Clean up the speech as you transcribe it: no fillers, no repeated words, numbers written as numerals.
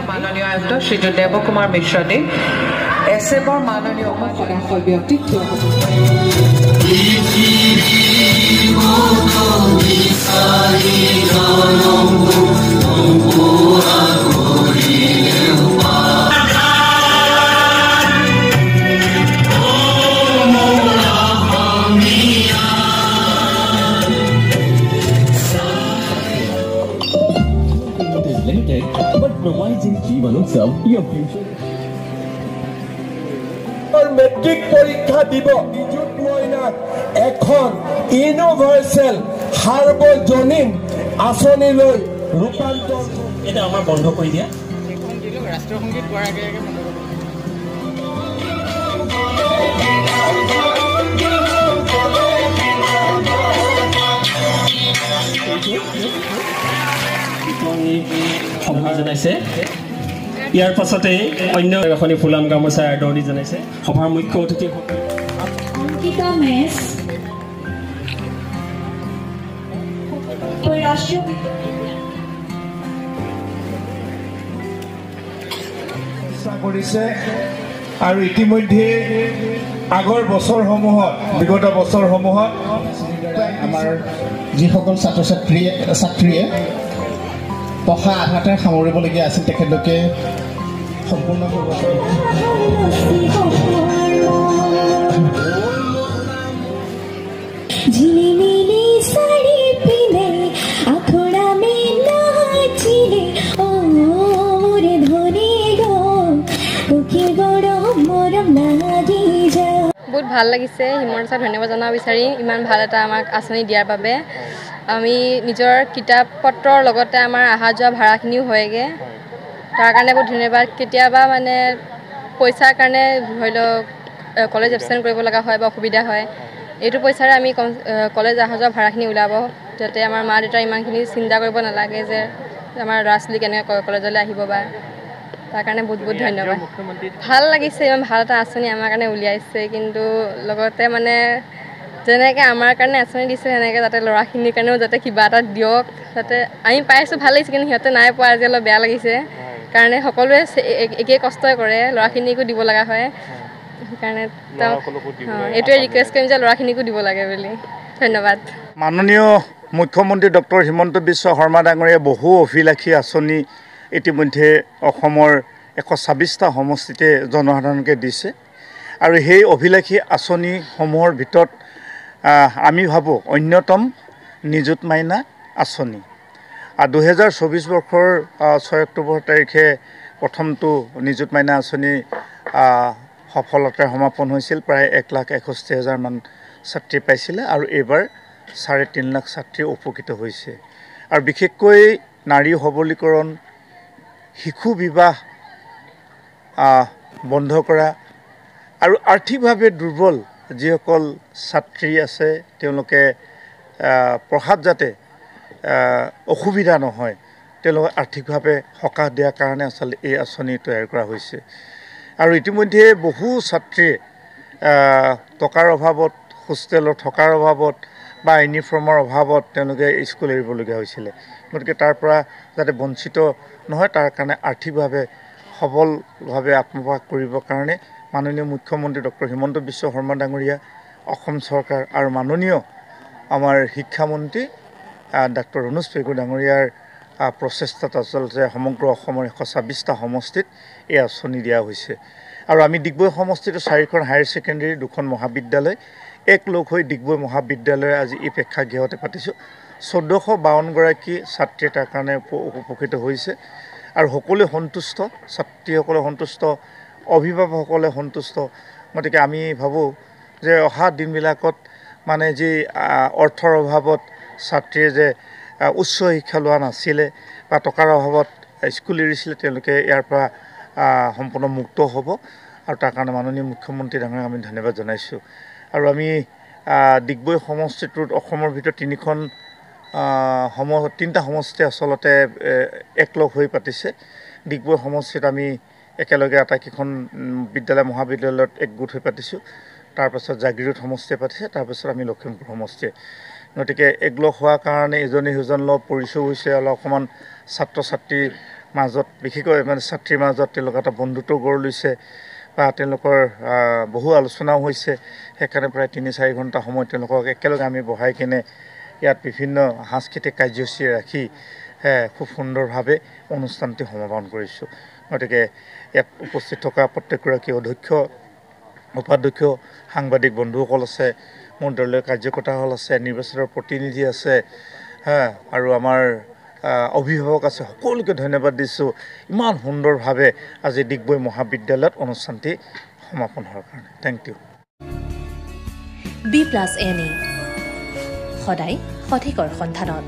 মাননীয় আয়ুক্ত শ্ৰীযুত দেৱ কুমাৰ মিশ্ৰদেৱ এছেবৰ মাননীয় উপাচাৰ্য ব্যক্তিত্ব but providing Jivanotsav your future. और मैट्रिक परीक्षा দিব নিযুত মইনাক এখন ইউনিভার্সাল সার্বজনীন আঁচনিলৈ ৰূপান্তৰ এটা আমাৰ বন্ধ কৰি দিয়া ৰাষ্ট্ৰসংগীত গোৱাৰ আগে আগে বন্ধ সভা জনাইছে ইয়াৰ পাছতে অন্য এখনি ফুলাম গামোচা আদৰণি জনাইছে সভাৰ মুখ্য অতিথি অংকিতা মেছ কৰিছে আৰু ইতিমধ্যে আগৰ বছৰসমূহত বিগত বছৰসমূহত আমাৰ যিসকল ছাত্ৰ ছাত্ৰীয়ে পঢ়া আধাতে সামৰিবলগীয়া আছিল তেখেতলোকে সম্পূৰ্ণ কৰিব বহুত ভাল লাগিছে হিমন্ত ছাৰ ধন্যবাদ জনাব বিচাৰিম ইমান ভাল এটা আমাক আঁচনি দিয়াৰ বাবে আমি নিজৰ কিতাপ পত্ৰৰ লগতে আমাৰ অহা যোৱা ভাড়াখিনিও হয়গে তাৰ কাৰণে বহুত ধন্যবাদ কেতিয়াবা মানে পইচাৰ কাৰণে ধৰি লওক কলেজ এবচেণ্ট কৰিব লগা হয় বা অসুবিধা হয় এইটো পইচাৰে আমি কলেজ অহা যোৱা ভাড়াখিনি ওলাব যাতে আমাৰ মা দেউতাৰ ইমানখিনি চিন্তা কৰিব নালাগে যে আমাৰ ল'ৰা ছোৱালী কেনেকৈ কলেজলৈ আহিব বা তাৰ কাৰণে বহুত বহুত ধন্যবাদ ভাল লাগিছে ইমান ভাল এটা আঁচনি আমাৰ কাৰণে উলিয়াইছে কিন্তু লগতে মানে যেনেকৈ আমাৰ কাৰণে আঁচনি দিছে সেনেকৈ যাতে ল'ৰাখিনিৰ কাৰণেও যাতে কিবা এটা দিয়ক যাতে আমি পাইছোঁ ভাল লাগিছে কিন্তু সিহঁতে নাই পোৱা আজি অলপ বেয়া লাগিছে কাৰণে সকলোৱে একেই কষ্টই কৰে ল'ৰাখিনিকো দিব লগা হয় সেইকাৰণে এইটোৱে ৰিকুৱেষ্ট কৰিম যে ল'ৰাখিনিকো দিব লাগে বুলি ধন্যবাদ মাননীয় মুখ্যমন্ত্ৰী ডক্টৰ হিমন্ত বিশ্ব শৰ্মা ডাঙৰীয়াই বহু অভিলাষী আঁচনি ইতিমধ্যে অসমৰ 126টা সমষ্টিতে জনসাধাৰণকে দিছে আৰু সেই অভিলাষী আঁচনিসমূহৰ ভিতৰত আমি ভাবোঁ অন্যতম নিযুত মাইনা আঁচনি 2024 বৰ্ষৰ 6 অক্টোবৰ তাৰিখে প্ৰথমটো নিযুত মাইনা আঁচনি সফলতাৰে সমাপন হৈছিল প্ৰায় 1,61,000 মান ছাত্ৰী পাইছিলে আৰু এইবাৰ 3.5 লাখ ছাত্ৰী উপকৃত হৈছে আৰু বিশেষকৈ নাৰী সবলীকৰণ শিশু বিবাহ বন্ধ কৰা আৰু আৰ্থিকভাৱে দুৰ্বল যিসকল ছাত্ৰী আছে তেওঁলোকে পঢ়াত যাতে অসুবিধা নহয় তেওঁলোকে আৰ্থিকভাৱে সকাহ দিয়াৰ কাৰণে আচলতে এই আঁচনি তৈয়াৰ কৰা হৈছে আৰু ইতিমধ্যে বহু ছাত্ৰীয়ে টকাৰ অভাৱত হোষ্টেলত থকাৰ অভাৱত বা ইউনিফৰ্মৰ অভাৱত তেওঁলোকে স্কুল এৰিবলগীয়া হৈছিলে গতিকে তাৰ পৰা যাতে বঞ্চিত নহয় তাৰ কাৰণে আৰ্থিকভাৱে সবলভাৱে আত্মপ্ৰকাশ কৰিবৰ কাৰণে মাননীয় মুখ্যমন্ত্ৰী ডক্টৰ হিমন্ত বিশ্ব শৰ্মা ডাঙৰীয়া অসম চৰকাৰ আৰু মাননীয় আমাৰ শিক্ষামন্ত্ৰী ডক্টৰ ৰণোজ পেগু ডাঙৰীয়াৰ প্ৰচেষ্টাত আচলতে সমগ্ৰ অসমৰ 126টা সমষ্টিত এই আঁচনি দিয়া হৈছে আৰু আমি ডিগবৈ সমষ্টিত 4খন হায়াৰ ছেকেণ্ডেৰী 2খন মহাবিদ্যালয় এক লগ হৈ ডিগবৈ মহাবিদ্যালয়ে আজি এই প্ৰেক্ষাগৃহতে পাতিছোঁ 1452 গৰাকী ছাত্ৰী তাৰ কাৰণে উপকৃত হৈছে আৰু সকলোৱে সন্তুষ্ট ছাত্ৰীসকলে সন্তুষ্ট অভিভাৱকসকলে সন্তুষ্ট গতিকে আমি ভাবোঁ যে অহা দিনবিলাকত মানে যি অৰ্থৰ অভাৱত ছাত্ৰীয়ে যে উচ্চ শিক্ষা লোৱা নাছিলে বা টকাৰ অভাৱত স্কুল এৰিছিলে তেওঁলোকে ইয়াৰ পৰা সম্পূৰ্ণ মুক্ত হ'ব আৰু তাৰ কাৰণে মাননীয় মুখ্যমন্ত্ৰী ডাঙৰীয়াক আমি ধন্যবাদ জনাইছোঁ আৰু আমি ডিগবৈ সমষ্টিটোত অসমৰ ভিতৰত তিনিটা সমষ্টি আচলতে একলগ হৈ পাতিছে ডিগবৈ সমষ্টিত আমি একেলগে আটাইকেইখন বিদ্যালয় মহাবিদ্যালয়ত একগোট হৈ পাতিছোঁ তাৰপাছত জাগিৰোড সমষ্টিয়ে পাতিছে, তাৰপাছত আমি লখিমপুৰ সমষ্টিয়ে। গতিকে একলগ হোৱাৰ কাৰণে ইজনে সিজনৰ লগত পৰিচয় হৈছে, অলপ অকণমান ছাত্ৰ ছাত্ৰীৰ মাজত, বিশেষকৈ মানে ছাত্ৰীৰ মাজত তেওঁলোকে এটা বন্ধুত্ব গঢ় লৈছে বা তেওঁলোকৰ বহু আলোচনাও হৈছে। সেইকাৰণে প্ৰায় 3-4 ঘণ্টা সময় তেওঁলোকক একেলগে আমি বহাই কিনে ইয়াত বিভিন্ন সাংস্কৃতিক কাৰ্যসূচী ৰাখি খুব সুন্দৰভাৱে অনুষ্ঠানটি সমাপন কৰিছোঁ। গতিকে ইয়াত উপস্থিত থকা প্ৰত্যেকগৰাকী অধ্যক্ষ, উপাধ্যক্ষ, সাংবাদিক বন্ধুসকল আছে, মোৰ দলীয় কাৰ্যকৰ্তাসকল আছে, নিৰ্বাচনৰ প্ৰতিনিধি আছে, আৰু আমাৰ অভিভাৱক আছে, সকলোকে ধন্যবাদ দিছোঁ ইমান সুন্দৰভাৱে আজি ডিগবৈ মহাবিদ্যালয়ত অনুষ্ঠানটি সমাপন হোৱাৰ কাৰণে। Thank U. B+NE সদায় সঠিকৰ সন্ধানত।